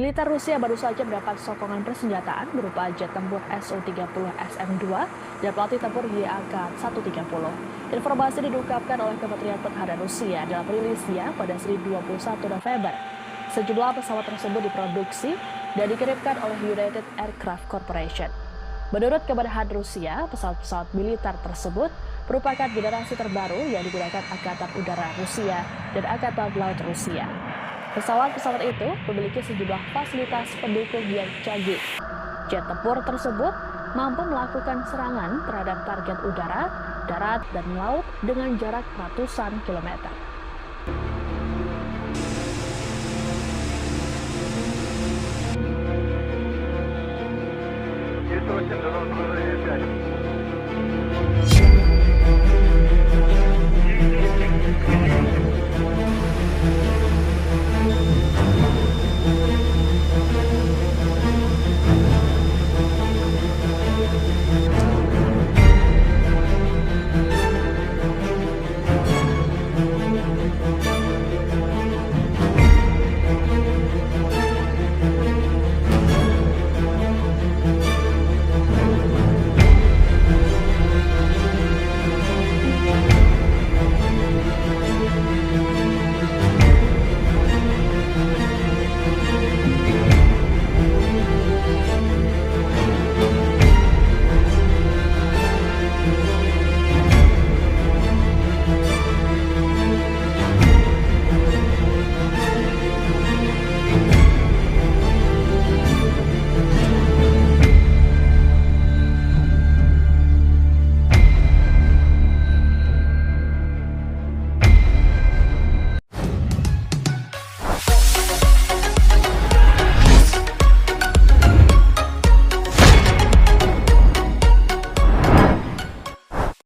Militer Rusia baru saja mendapat sokongan persenjataan berupa jet tempur Su-30 SM-2 dan pelatih tempur YAK-130. Informasi diungkapkan oleh Kementerian Pertahanan Rusia dalam rilisnya pada Senin 21 November. Sejumlah pesawat tersebut diproduksi dan dikirimkan oleh United Aircraft Corporation. Menurut Kemenhan Rusia, pesawat-pesawat militer tersebut merupakan generasi terbaru yang digunakan Angkatan Udara Rusia dan Angkatan Laut Rusia. Pesawat-pesawat itu memiliki sejumlah fasilitas pendukung yang canggih. Jet tempur tersebut mampu melakukan serangan terhadap target udara, darat, dan laut dengan jarak ratusan kilometer. Itu cenderung